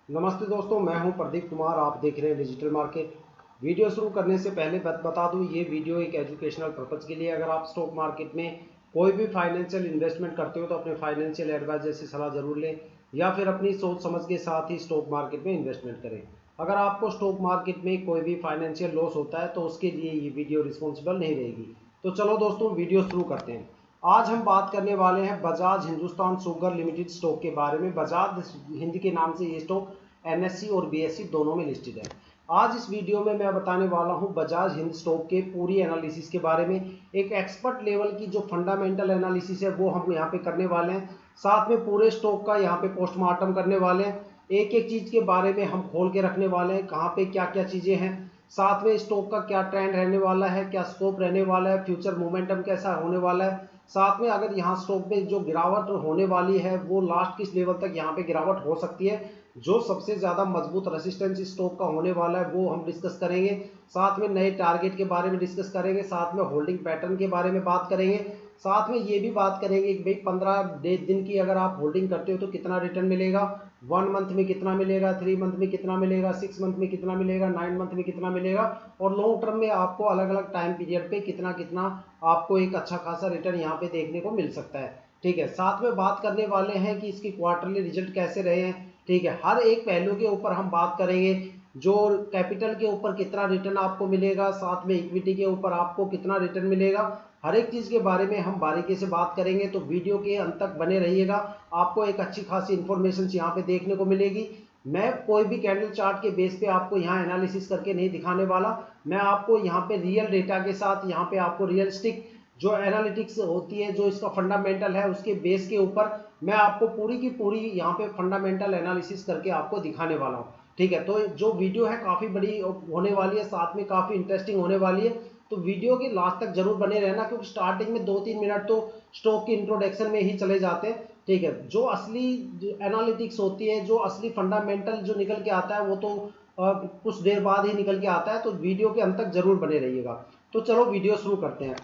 नमस्ते दोस्तों, मैं हूं प्रदीप कुमार। आप देख रहे हैं डिजिटल मार्केट। वीडियो शुरू करने से पहले बता दूं, ये वीडियो एक एजुकेशनल पर्पज़ के लिए। अगर आप स्टॉक मार्केट में कोई भी फाइनेंशियल इन्वेस्टमेंट करते हो तो अपने फाइनेंशियल एडवाइजर से सलाह ज़रूर लें या फिर अपनी सोच समझ के साथ ही स्टॉक मार्केट में इन्वेस्टमेंट करें। अगर आपको स्टॉक मार्केट में कोई भी फाइनेंशियल लॉस होता है तो उसके लिए ये वीडियो रिस्पॉन्सिबल नहीं रहेगी। तो चलो दोस्तों, वीडियो शुरू करते हैं। आज हम बात करने वाले हैं Bajaj Hindustan sugar limited stock के बारे में। बजाज हिंद के नाम से ये स्टॉक एनएससी और बीएससी दोनों में लिस्टेड है। आज इस वीडियो में मैं बताने वाला हूं बजाज हिंद स्टॉक के पूरी एनालिसिस के बारे में। एक एक्सपर्ट लेवल की जो फंडामेंटल एनालिसिस है वो हम यहाँ पे करने वाले हैं। साथ में पूरे स्टॉक का यहाँ पे पोस्टमार्टम करने वाले हैं। एक एक चीज के बारे में हम खोल के रखने वाले हैं, कहाँ पे क्या क्या चीजें हैं। साथ में स्टॉक का क्या ट्रेंड रहने वाला है, क्या स्कोप रहने वाला है, फ्यूचर मोमेंटम कैसा होने वाला है। साथ में अगर यहाँ स्टॉक में जो गिरावट होने वाली है वो लास्ट किस लेवल तक यहाँ पे गिरावट हो सकती है, जो सबसे ज़्यादा मजबूत रेसिस्टेंस स्टॉक का होने वाला है वो हम डिस्कस करेंगे। साथ में नए टारगेट के बारे में डिस्कस करेंगे। साथ में होल्डिंग पैटर्न के बारे में बात करेंगे। साथ में ये भी बात करेंगे कि भाई 15 दिन की अगर आप होल्डिंग करते हो तो कितना रिटर्न मिलेगा, 1 मंथ में कितना मिलेगा, 3 मंथ में कितना मिलेगा, 6 मंथ में कितना मिलेगा, 9 मंथ में कितना मिलेगा, और लॉन्ग टर्म में आपको अलग अलग टाइम पीरियड पे कितना कितना आपको एक अच्छा खासा रिटर्न यहाँ पे देखने को मिल सकता है। ठीक है, साथ में बात करने वाले हैं कि इसकी क्वार्टरली रिजल्ट कैसे रहे हैं। ठीक है, हर एक पहलू के ऊपर हम बात करेंगे। जो कैपिटल के ऊपर कितना रिटर्न आपको मिलेगा, साथ में इक्विटी के ऊपर आपको कितना रिटर्न मिलेगा, हर एक चीज के बारे में हम बारीकी से बात करेंगे। तो वीडियो के अंत तक बने रहिएगा, आपको एक अच्छी खासी इंफॉर्मेशन यहाँ पे देखने को मिलेगी। मैं कोई भी कैंडल चार्ट के बेस पे आपको यहाँ एनालिसिस करके नहीं दिखाने वाला। मैं आपको यहाँ पे रियल डेटा के साथ, यहाँ पे आपको रियलिस्टिक जो एनालिटिक्स होती है, जो इसका फंडामेंटल है, उसके बेस के ऊपर मैं आपको पूरी की पूरी यहाँ पे फंडामेंटल एनालिसिस करके आपको दिखाने वाला हूँ। ठीक है, तो जो वीडियो है काफ़ी बड़ी होने वाली है, साथ में काफ़ी इंटरेस्टिंग होने वाली है। तो वीडियो के लास्ट तक जरूर बने रहना, क्योंकि स्टार्टिंग में 2-3 मिनट तो स्टॉक की इंट्रोडक्शन में ही चले जाते हैं। ठीक है, जो असली एनालिटिक्स होती है, जो असली फंडामेंटल जो निकल के आता है वो तो कुछ देर बाद ही निकल के आता है। तो वीडियो के अंत तक जरूर बने रहिएगा। तो चलो वीडियो शुरू करते हैं।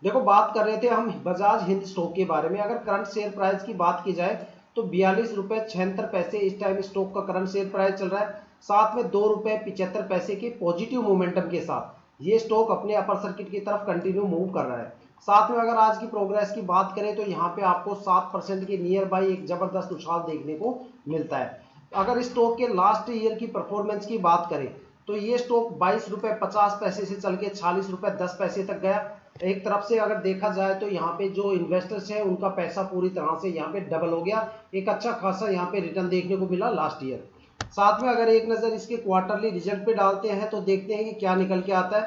देखो, बात कर रहे थे हम बजाज हिंद स्टॉक के बारे में। अगर करंट शेयर प्राइस की बात की जाए तो 42 रुपये 76 पैसे इस टाइम स्टॉक का करंट शेयर प्राइस चल रहा है। साथ में 2 रुपये 75 पैसे के पॉजिटिव मोमेंटम के साथ ये स्टॉक अपने अपर सर्किट की तरफ कंटिन्यू मूव कर रहा है। साथ में अगर आज की प्रोग्रेस की बात करें तो यहाँ पे आपको 7% के नियर बाई एक जबरदस्त उछाल देखने को मिलता है। अगर स्टॉक के लास्ट ईयर की परफॉर्मेंस की बात करें तो ये स्टॉक 22 रुपये 50 पैसे से चल के 40 रुपये 10 पैसे तक गया। एक तरफ से अगर देखा जाए तो यहाँ पे जो इन्वेस्टर्स हैं उनका पैसा पूरी तरह से यहाँ पे डबल हो गया। एक अच्छा खासा यहाँ पे रिटर्न देखने को मिला लास्ट ईयर। साथ में अगर एक नज़र इसके क्वार्टरली रिजल्ट पे डालते हैं तो देखते हैं कि क्या निकल के आता है।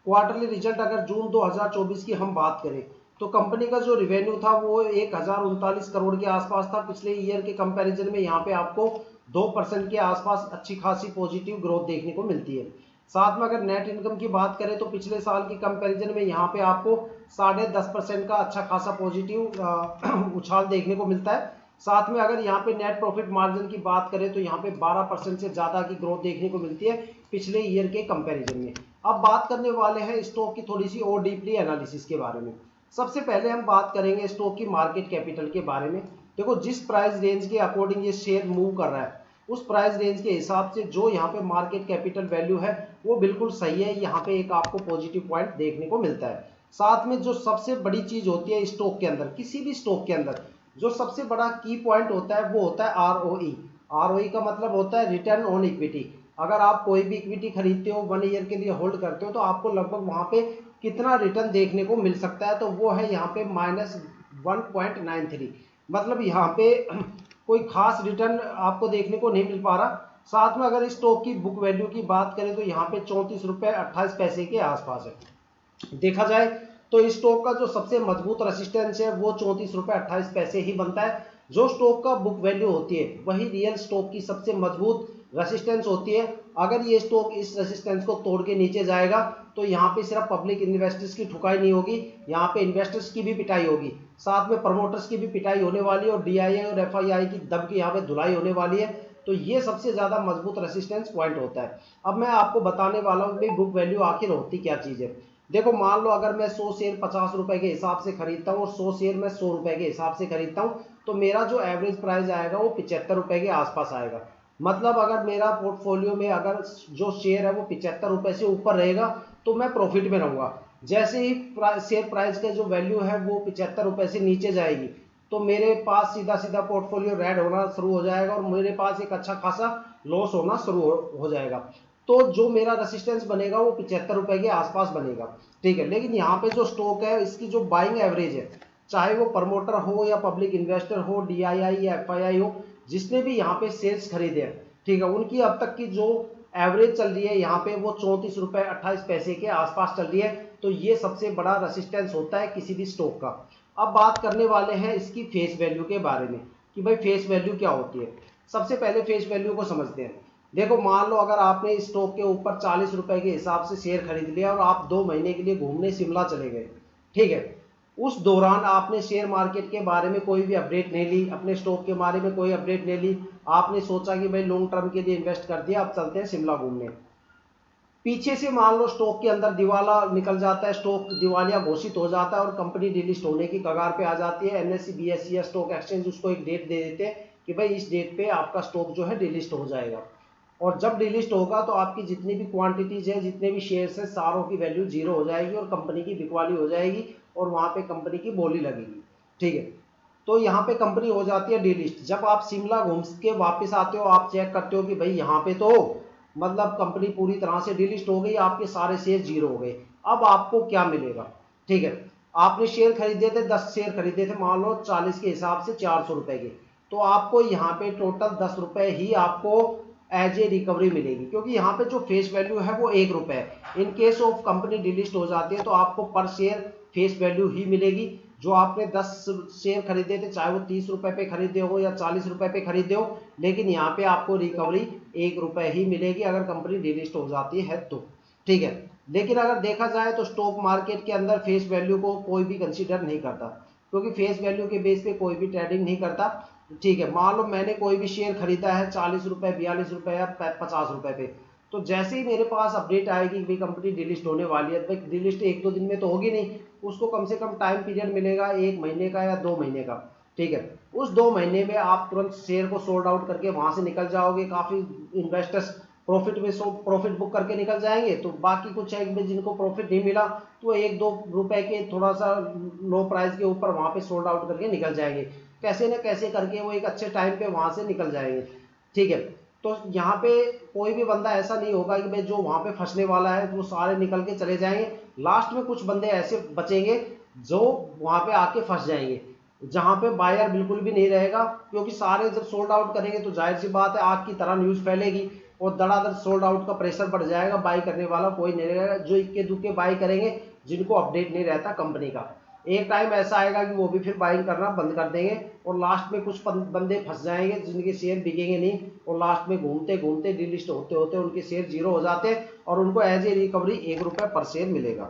क्वार्टरली रिजल्ट अगर जून 2024 की हम बात करें तो कंपनी का जो रिवेन्यू था वो 1039 करोड़ के आसपास था। पिछले ईयर के कंपैरिजन में यहाँ पे आपको 2% के आसपास अच्छी खासी पॉजिटिव ग्रोथ देखने को मिलती है। साथ में अगर नेट इनकम की बात करें तो पिछले साल की कंपैरिजन में यहाँ पे आपको 10.5% का अच्छा खासा पॉजिटिव उछाल देखने को मिलता है। साथ में अगर यहाँ पे नेट प्रॉफिट मार्जिन की बात करें तो यहाँ पे 12% से ज़्यादा की ग्रोथ देखने को मिलती है पिछले ईयर के कंपैरिजन में। अब बात करने वाले हैं स्टॉक की थोड़ी सी और डीपली एनालिसिस के बारे में। सबसे पहले हम बात करेंगे स्टॉक की मार्केट कैपिटल के बारे में। देखो, जिस प्राइस रेंज के अकॉर्डिंग ये शेयर मूव कर रहा है उस प्राइस रेंज के हिसाब से जो यहाँ पे मार्केट कैपिटल वैल्यू है वो बिल्कुल सही है। यहाँ पे एक आपको पॉजिटिव पॉइंट देखने को मिलता है। साथ में जो सबसे बड़ी चीज होती है स्टॉक के अंदर, किसी भी स्टॉक के अंदर जो सबसे बड़ा की पॉइंट होता है वो होता है आरओई। आरओई का मतलब होता है रिटर्न ऑन इक्विटी। अगर आप कोई भी इक्विटी खरीदते हो 1 ईयर के लिए होल्ड करते हो तो आपको लगभग वहां पे कितना रिटर्न देखने को मिल सकता है, तो वो है यहाँ पे -1.93। मतलब यहाँ पे कोई खास रिटर्न आपको देखने को नहीं मिल पा रहा। साथ में अगर स्टॉक की बुक वैल्यू की बात करें तो यहाँ पे 34 रुपये 28 पैसे के आसपास है। देखा जाए तो इस स्टॉक का जो सबसे मजबूत रेसिस्टेंस है वो 34 रुपये 28 पैसे ही बनता है। जो स्टॉक का बुक वैल्यू होती है वही रियल स्टॉक की सबसे मजबूत रेसिस्टेंस होती है। अगर ये स्टॉक इस रेसिस्टेंस को तोड़ के नीचे जाएगा तो यहाँ पे सिर्फ पब्लिक इन्वेस्टर्स की ठुकाई नहीं होगी, यहाँ पे इन्वेस्टर्स की भी पिटाई होगी, साथ में प्रमोटर्स की भी पिटाई होने वाली है और डीआईआई और एफआईआई की दब की यहाँ पे धुलाई होने वाली है। तो ये सबसे ज्यादा मजबूत रेसिस्टेंस पॉइंट होता है। अब मैं आपको बताने वाला हूँ कि बुक वैल्यू आखिर होती क्या चीज है। देखो, मान लो अगर मैं 100 शेयर 50 रुपए के हिसाब से खरीदता हूँ और 100 शेयर मैं 100 रुपए के हिसाब से खरीदता हूँ तो मेरा जो एवरेज प्राइस आएगा वो 75 रुपए के आसपास आएगा। मतलब अगर मेरा पोर्टफोलियो में अगर जो शेयर है वो 75 रुपये से ऊपर रहेगा तो मैं प्रॉफिट में रहूँगा। जैसे ही शेयर प्राइस का जो वैल्यू है वो 75 रुपये से नीचे जाएगी तो मेरे पास सीधा सीधा पोर्टफोलियो रेड होना शुरू हो जाएगा और मेरे पास एक अच्छा खासा लॉस होना शुरू हो जाएगा। तो जो मेरा रेसिस्टेंस बनेगा वो 75 रुपये के आसपास बनेगा, ठीक है। लेकिन यहाँ पे जो स्टॉक है इसकी जो बाइंग एवरेज है, चाहे वो प्रमोटर हो या पब्लिक इन्वेस्टर हो, डीआईआई या एफआईआई हो, जिसने भी यहाँ पे शेयर्स खरीदे हैं, ठीक है, उनकी अब तक की जो एवरेज चल रही है यहाँ पे वो 34 रुपये 28 पैसे के आसपास चल रही है। तो ये सबसे बड़ा रेसिस्टेंस होता है किसी भी स्टॉक का। अब बात करने वाले हैं इसकी फेस वैल्यू के बारे में कि भाई फेस वैल्यू क्या होती है। सबसे पहले फेस वैल्यू को समझते हैं। देखो, मान लो अगर आपने इस स्टॉक के ऊपर 40 रुपए के हिसाब से शेयर खरीद लिया और आप 2 महीने के लिए घूमने शिमला चले गए, ठीक है। उस दौरान आपने शेयर मार्केट के बारे में कोई भी अपडेट नहीं ली, अपने स्टॉक के बारे में कोई अपडेट नहीं ली, आपने सोचा कि भाई लॉन्ग टर्म के लिए इन्वेस्ट कर दिया, अब चलते हैं शिमला घूमने। पीछे से मान लो स्टॉक के अंदर दिवाला निकल जाता है, स्टॉक दिवालिया घोषित हो जाता है और कंपनी डिलिस्ट होने की कगार पे आ जाती है। एनएससी बीएसई या स्टॉक एक्सचेंज उसको एक डेट दे देते हैं कि भाई इस डेट पे आपका स्टॉक जो है डिलिस्ट हो जाएगा। और जब डिलिस्ट होगा तो आपकी जितनी भी क्वांटिटीज है, जितने भी शेयर्स है, सारों की वैल्यू जीरो हो जाएगी और कंपनी की बिकवाली हो जाएगी और वहां पे कंपनी की बोली लगेगी, ठीक है। तो यहाँ पे कंपनी हो जाती है डिलिस्ट। जब आप शिमला घूम के वापस आते हो, आप चेक करते हो कि भाई यहाँ पे तो मतलब कंपनी पूरी तरह से डिलिस्ट हो गई, आपके सारे शेयर जीरो हो गए। अब आपको क्या मिलेगा, ठीक है। आपने शेयर खरीदे थे, 10 शेयर खरीदे थे, मान लो 40 के हिसाब से 400 रुपए के, तो आपको यहाँ पे टोटल 10 रुपए ही आपको एज ए रिकवरी मिलेगी, क्योंकि यहाँ पे जो फेस वैल्यू है वो 1 रुपए है। In case of company delist हो जाती है तो आपको पर शेयर फेस वैल्यू ही मिलेगी। जो आपने 10 शेयर खरीदे थे, चाहे वो 30 रुपए पे खरीदे हो या 40 रुपए पे खरीदे हो, लेकिन यहाँ पे आपको रिकवरी 1 रुपए ही मिलेगी अगर कंपनी डिलिस्ट हो जाती है तो, ठीक है। लेकिन अगर देखा जाए तो स्टॉक मार्केट के अंदर फेस वैल्यू को कोई भी कंसीडर नहीं करता, क्योंकि फेस वैल्यू के बेस पे कोई भी ट्रेडिंग नहीं करता, ठीक है। मान लो मैंने कोई भी शेयर खरीदा है 40 रुपए, 42 रुपए या 50 रुपए पे, तो जैसे ही मेरे पास अपडेट आएगी कि कंपनी डिलिस्ट होने वाली है, तो डिलिस्ट 1-2 दिन में तो होगी नहीं, उसको कम से कम टाइम पीरियड मिलेगा 1 महीने का या 2 महीने का, ठीक है। उस 2 महीने में आप तुरंत शेयर को सोल्ड आउट करके वहां से निकल जाओगे। काफी इन्वेस्टर्स प्रॉफिट में प्रॉफिट बुक करके निकल जाएंगे, तो बाकी कुछ है जिनको प्रॉफिट नहीं मिला तो 1-2 रुपए के थोड़ा सा लो प्राइस के ऊपर वहां पे सोल्ड आउट करके निकल जाएंगे। कैसे न कैसे करके वो एक अच्छे टाइम पे वहां से निकल जाएंगे, ठीक है। तो यहाँ पे कोई भी बंदा ऐसा नहीं होगा कि भाई जो वहां पे फंसने वाला है वो सारे निकल के चले जाएंगे। लास्ट में कुछ बंदे ऐसे बचेंगे जो वहां पे आके फंस जाएंगे, जहां पे बायर बिल्कुल भी नहीं रहेगा, क्योंकि सारे जब सोल्ड आउट करेंगे तो जाहिर सी बात है आग की तरह न्यूज फैलेगी और धड़ाधड़ सोल्ड आउट का प्रेशर बढ़ जाएगा। बाई करने वाला कोई नहीं रहेगा, जो इक्के दुक्के बाई करेंगे जिनको अपडेट नहीं रहता कंपनी का। एक टाइम ऐसा आएगा कि वो भी फिर बाइंग करना बंद कर देंगे और लास्ट में कुछ बंदे फंस जाएंगे जिनके शेयर बिकेंगे नहीं और लास्ट में घूमते घूमते डिलिस्ट होते होते उनके शेयर जीरो हो जाते हैं और उनको एज ए रिकवरी 1 रुपये पर शेयर मिलेगा।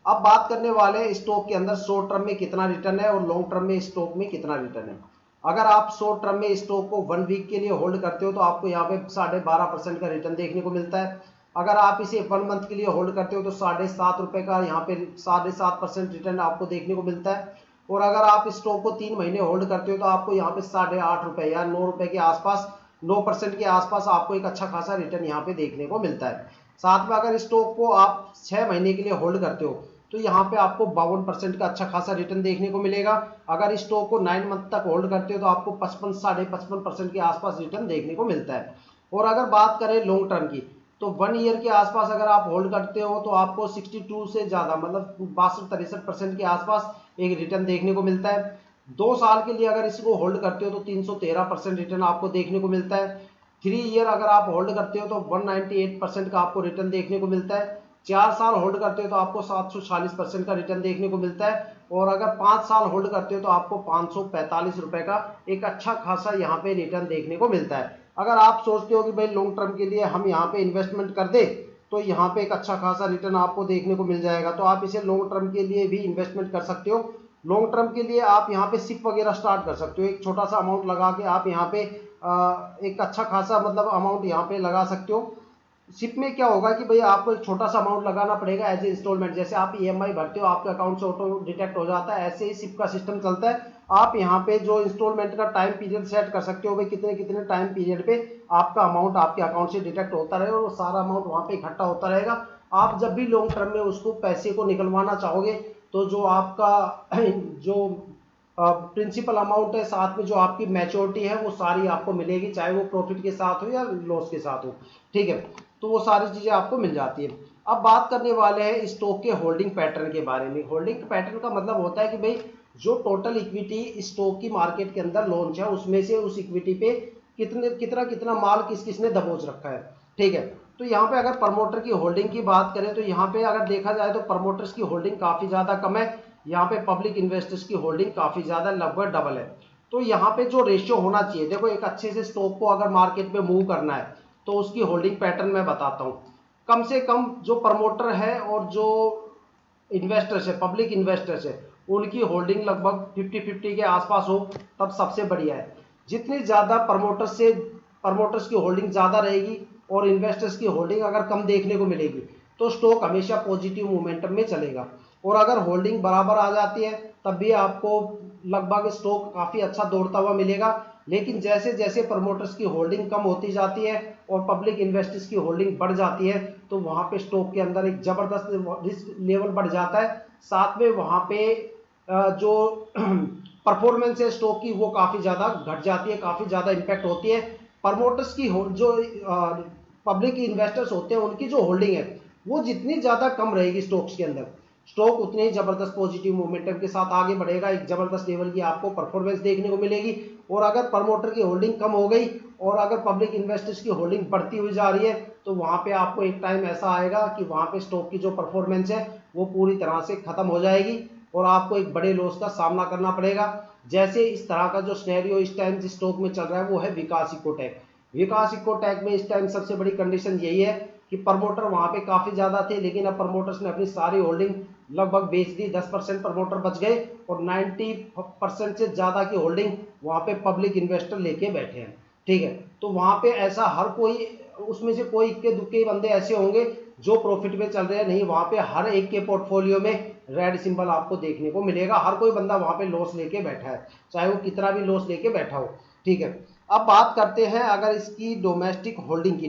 अब बात करने वाले स्टॉक के अंदर शॉर्ट टर्म में कितना रिटर्न है और लॉन्ग टर्म में स्टॉक में कितना रिटर्न है। अगर आप शॉर्ट टर्म में स्टॉक को 1 वीक के लिए होल्ड करते हो तो आपको यहाँ पे 12.5% का रिटर्न देखने को मिलता है। अगर आप इसे 1 मंथ के लिए होल्ड करते हो तो 7.5 रुपए का यहाँ पे 7.5% रिटर्न आपको देखने को मिलता है। और अगर आप स्टॉक को 3 महीने होल्ड करते हो तो आपको यहाँ पे 8.5 रुपए या 9 रुपए के आसपास, 9% के आसपास आपको एक अच्छा खासा रिटर्न यहाँ पे देखने को मिलता है। साथ में अगर स्टॉक को आप 6 महीने के लिए होल्ड करते हो तो यहाँ पे आपको 52% का अच्छा खासा रिटर्न देखने को मिलेगा। अगर स्टॉक को 9 मंथ तक होल्ड करते हो तो आपको 55-55% के आसपास रिटर्न देखने को मिलता है। और अगर बात करें लॉन्ग टर्म की तो 1 ईयर के आसपास अगर आप होल्ड करते हो तो आपको 62 से ज्यादा मतलब 62-63% के आसपास एक रिटर्न देखने को मिलता है। 2 साल के लिए अगर इसको होल्ड करते हो तो 313% रिटर्न आपको देखने को मिलता है। 3 ईयर अगर आप होल्ड करते हो तो 198% का आपको रिटर्न देखने को मिलता है। 4 साल होल्ड करते हो तो आपको 740% का रिटर्न देखने को मिलता है। और अगर 5 साल होल्ड करते हो तो आपको 545 रुपए का एक अच्छा खासा यहाँ पे रिटर्न देखने को मिलता है। अगर आप सोचते हो कि भाई लॉन्ग टर्म के लिए हम यहाँ पे इन्वेस्टमेंट कर दे तो यहाँ पे एक अच्छा खासा रिटर्न आपको देखने को मिल जाएगा, तो आप इसे लॉन्ग टर्म के लिए भी इन्वेस्टमेंट कर सकते हो। लॉन्ग टर्म के लिए आप यहाँ पे सिप वगैरह स्टार्ट कर सकते हो, एक छोटा सा अमाउंट लगा के आप यहाँ पे एक अच्छा खासा मतलब अमाउंट यहाँ पे लगा सकते हो। सिप में क्या होगा कि भाई आपको एक छोटा सा अमाउंट लगाना पड़ेगा एज ए इंस्टॉलमेंट, जैसे आप ईएमआई भरते हो आपके अकाउंट से ऑटो डिटेक्ट हो जाता है, ऐसे ही सिप का सिस्टम चलता है। आप यहाँ पे जो इंस्टॉलमेंट का टाइम पीरियड सेट कर सकते हो भाई कितने कितने टाइम पीरियड पे आपका अमाउंट आपके अकाउंट से डिडक्ट होता रहेगा और सारा अमाउंट वहाँ पे इकट्ठा होता रहेगा। आप जब भी लॉन्ग टर्म में उसको पैसे को निकलवाना चाहोगे तो जो आपका जो प्रिंसिपल अमाउंट है साथ में जो आपकी मैच्योरिटी है वो सारी आपको मिलेगी, चाहे वो प्रॉफिट के साथ हो या लॉस के साथ हो, ठीक है। तो वो सारी चीज़ें आपको मिल जाती है। अब बात करने वाले हैं स्टॉक के होल्डिंग पैटर्न के बारे में। होल्डिंग पैटर्न का मतलब होता है कि भाई जो टोटल इक्विटी स्टॉक की मार्केट के अंदर लॉन्च है उसमें से उस इक्विटी पे कितना कितना माल किस किसने दबोच रखा है, ठीक है। तो यहाँ पे अगर प्रमोटर की होल्डिंग की बात करें तो यहाँ पे अगर देखा जाए तो प्रमोटर्स की होल्डिंग काफ़ी ज़्यादा कम है, यहाँ पे पब्लिक इन्वेस्टर्स की होल्डिंग काफ़ी ज़्यादा लगभग डबल है। तो यहाँ पे जो रेशियो होना चाहिए, देखो एक अच्छे से स्टॉक को अगर मार्केट में मूव करना है तो उसकी होल्डिंग पैटर्न मैं बताता हूँ। कम से कम जो प्रमोटर है और जो इन्वेस्टर्स है, पब्लिक इन्वेस्टर्स है, उनकी होल्डिंग लगभग 50-50 के आसपास हो तब सबसे बढ़िया है। जितनी ज़्यादा प्रमोटर्स की होल्डिंग ज़्यादा रहेगी और इन्वेस्टर्स की होल्डिंग अगर कम देखने को मिलेगी तो स्टॉक हमेशा पॉजिटिव मोमेंटम में चलेगा। और अगर होल्डिंग बराबर आ जाती है तब भी आपको लगभग स्टॉक काफ़ी अच्छा दौड़ता हुआ मिलेगा। लेकिन जैसे जैसे प्रमोटर्स की होल्डिंग कम होती जाती है और पब्लिक इन्वेस्टर्स की होल्डिंग बढ़ जाती है तो वहाँ पे स्टॉक के अंदर एक ज़बरदस्त रिस्क लेवल बढ़ जाता है। साथ में वहाँ पे जो परफॉर्मेंस है स्टॉक की वो काफ़ी ज़्यादा घट जाती है, काफ़ी ज़्यादा इम्पैक्ट होती है। प्रमोटर्स की जो पब्लिक इन्वेस्टर्स होते हैं उनकी जो होल्डिंग है वो जितनी ज़्यादा कम रहेगी स्टॉक्स के अंदर, स्टॉक उतने ही जबरदस्त पॉजिटिव मोमेंटम के साथ आगे बढ़ेगा, एक जबरदस्त लेवल की आपको परफॉर्मेंस देखने को मिलेगी। और अगर प्रमोटर की होल्डिंग कम हो गई और अगर पब्लिक इन्वेस्टर्स की होल्डिंग बढ़ती हुई जा रही है तो वहाँ पे आपको एक टाइम ऐसा आएगा कि वहाँ पे स्टॉक की जो परफॉर्मेंस है वो पूरी तरह से खत्म हो जाएगी और आपको एक बड़े लॉस का सामना करना पड़ेगा। जैसे इस तरह का जो सिनेरियो इस टाइम जिस स्टॉक में चल रहा है वो है विकास इकोटेक। विकास इकोटेक में इस टाइम सबसे बड़ी कंडीशन यही है कि प्रमोटर वहाँ पे काफ़ी ज़्यादा थे लेकिन अब प्रमोटर्स ने अपनी सारी होल्डिंग लगभग बेच दी, 10% प्रमोटर बच गए और 90% से ज़्यादा की होल्डिंग वहाँ पे पब्लिक इन्वेस्टर लेके बैठे हैं, ठीक है। तो वहाँ पे ऐसा हर कोई, उसमें से कोई इक्के दुक्के बंदे ऐसे होंगे जो प्रॉफिट में चल रहे हैं, नहीं वहाँ पे हर एक के पोर्टफोलियो में रेड सिंबल आपको देखने को मिलेगा। हर कोई बंदा वहाँ पे लॉस लेके बैठा है, चाहे वो कितना भी लॉस लेके बैठा हो, ठीक है। अब बात करते हैं अगर इसकी डोमेस्टिक होल्डिंग की,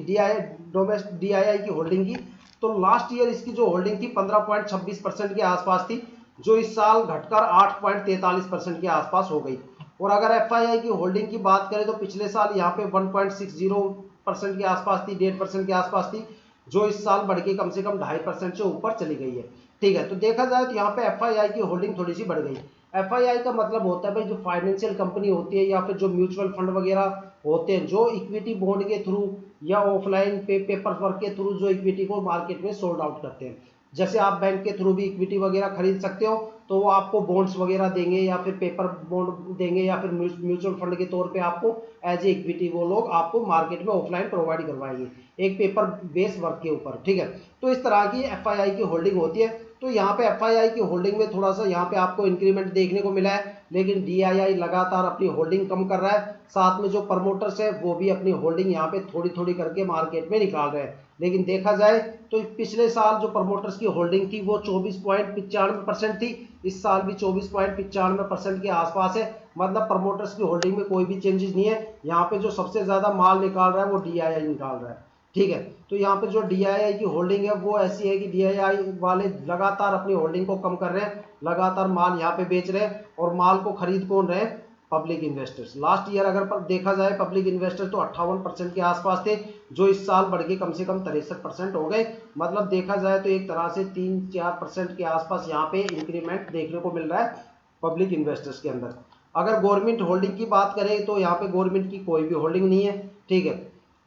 DII की होल्डिंग की, तो लास्ट ईयर इसकी जो होल्डिंग थी 15.26% के आसपास थी, जो इस साल घटकर 8.43% के आसपास हो गई। और अगर FII की होल्डिंग की बात करें तो पिछले साल यहाँ पे 1.60% के आसपास थी, 1.5% के आसपास थी, जो इस साल बढ़ के कम से कम 2.5% से ऊपर चली गई है, ठीक है। तो देखा जाए तो यहाँ पे FII की होल्डिंग थोड़ी सी बढ़ गई। FII का मतलब होता है भाई जो फाइनेंशियल कंपनी होती है या फिर जो म्यूचुअल फंड वगैरह होते हैं जो इक्विटी बॉन्ड के थ्रू या ऑफलाइन पेपर वर्क के थ्रू जो इक्विटी को मार्केट में सोल्ड आउट करते हैं। जैसे आप बैंक के थ्रू भी इक्विटी वगैरह खरीद सकते हो तो वो आपको बॉन्ड्स वगैरह देंगे या फिर पेपर बॉन्ड देंगे या फिर म्यूचुअल फंड के तौर पे आपको एज ए इक्विटी वो लोग आपको मार्केट में ऑफलाइन प्रोवाइड करवाएंगे एक पेपर बेस वर्क के ऊपर, ठीक है। तो इस तरह की FII की होल्डिंग होती है। तो यहाँ पे FII की होल्डिंग में थोड़ा सा यहाँ पे आपको इंक्रीमेंट देखने को मिला है, लेकिन DII लगातार अपनी होल्डिंग कम कर रहा है। साथ में जो प्रमोटर्स है वो भी अपनी होल्डिंग यहाँ पे थोड़ी थोड़ी करके मार्केट में निकाल रहे हैं। लेकिन देखा जाए तो पिछले साल जो प्रमोटर्स की होल्डिंग थी वो 24.95% थी, इस साल भी 24.95% के आसपास है। मतलब प्रमोटर्स की होल्डिंग में कोई भी चेंजेस नहीं है। यहाँ पे जो सबसे ज़्यादा माल निकाल रहा है वो DII निकाल रहा है, ठीक है। तो यहाँ पे जो DII की होल्डिंग है वो ऐसी है कि DII वाले लगातार अपनी होल्डिंग को कम कर रहे हैं, लगातार माल यहाँ पे बेच रहे हैं और माल को खरीद कौन रहे हैं? Public investors. लास्ट ईयर अगर देखा जाए पब्लिक इन्वेस्टर तो 58% के आसपास थे, जो इस साल बढ़ के कम से कम 63% हो गए। मतलब देखा जाए तो एक तरह से 3-4% के आसपास यहाँ पे इंक्रीमेंट देखने को मिल रहा है पब्लिक इन्वेस्टर्स के अंदर। अगर गवर्नमेंट होल्डिंग की बात करें तो यहाँ पे गवर्नमेंट की कोई भी होल्डिंग नहीं है, ठीक है।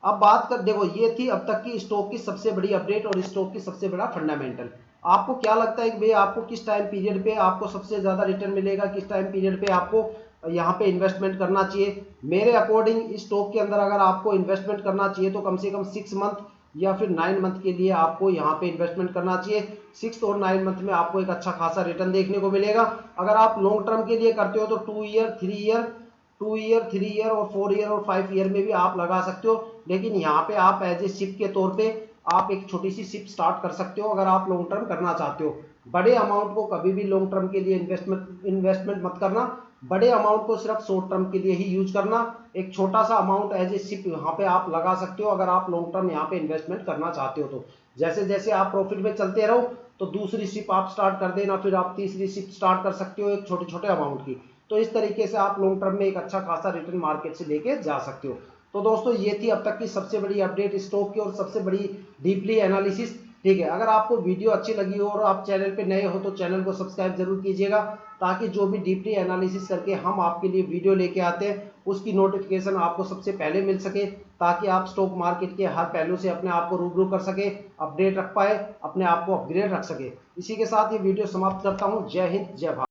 अब बात कर, देखो ये थी अब तक की स्टॉक की सबसे बड़ी अपडेट और स्टॉक की सबसे बड़ा फंडामेंटल। आपको क्या लगता है कि भाई आपको किस टाइम पीरियड पे आपको सबसे ज्यादा रिटर्न मिलेगा, किस टाइम पीरियड पे आपको यहाँ पे इन्वेस्टमेंट करना चाहिए? मेरे अकॉर्डिंग इस स्टॉक के अंदर अगर आपको इन्वेस्टमेंट करना चाहिए तो कम से कम 6 मंथ या फिर 9 मंथ के लिए आपको यहाँ पे इन्वेस्टमेंट करना चाहिए। 6 और 9 मंथ में आपको एक अच्छा खासा रिटर्न देखने को मिलेगा। अगर आप लॉन्ग टर्म के लिए करते हो तो 2 ईयर 3 ईयर 2 ईयर 3 ईयर और 4 ईयर और 5 ईयर में भी आप लगा सकते हो। लेकिन यहाँ पे आप एज ए शिप के तौर पे आप एक छोटी सी शिप स्टार्ट कर सकते हो अगर आप लॉन्ग टर्म करना चाहते हो। बड़े अमाउंट को कभी भी लॉन्ग टर्म के लिए इन्वेस्टमेंट मत करना, बड़े अमाउंट को सिर्फ शॉर्ट टर्म के लिए ही यूज करना। एक छोटा सा अमाउंट एज ए सिप यहाँ पे आप लगा सकते हो अगर आप लॉन्ग टर्म यहाँ पे इन्वेस्टमेंट करना चाहते हो। तो जैसे जैसे आप प्रॉफिट में चलते रहो तो दूसरी सिप आप स्टार्ट कर देना, फिर आप तीसरी सिप स्टार्ट कर सकते हो एक छोटे छोटे अमाउंट की। तो इस तरीके से आप लॉन्ग टर्म में एक अच्छा खासा रिटर्न मार्केट से लेके जा सकते हो। तो दोस्तों ये थी अब तक की सबसे बड़ी अपडेट स्टॉक की और सबसे बड़ी डीपली एनालिसिस। ठीक है, अगर आपको वीडियो अच्छी लगी हो और आप चैनल पे नए हो तो चैनल को सब्सक्राइब जरूर कीजिएगा, ताकि जो भी डीपली एनालिसिस करके हम आपके लिए वीडियो लेके आते हैं उसकी नोटिफिकेशन आपको सबसे पहले मिल सके, ताकि आप स्टॉक मार्केट के हर पहलू से अपने आप को रूबरू कर सके, अपडेट रख पाए, अपने आप को अपग्रेड रख सके। इसी के साथ ये वीडियो समाप्त करता हूँ। जय हिंद, जय भारत।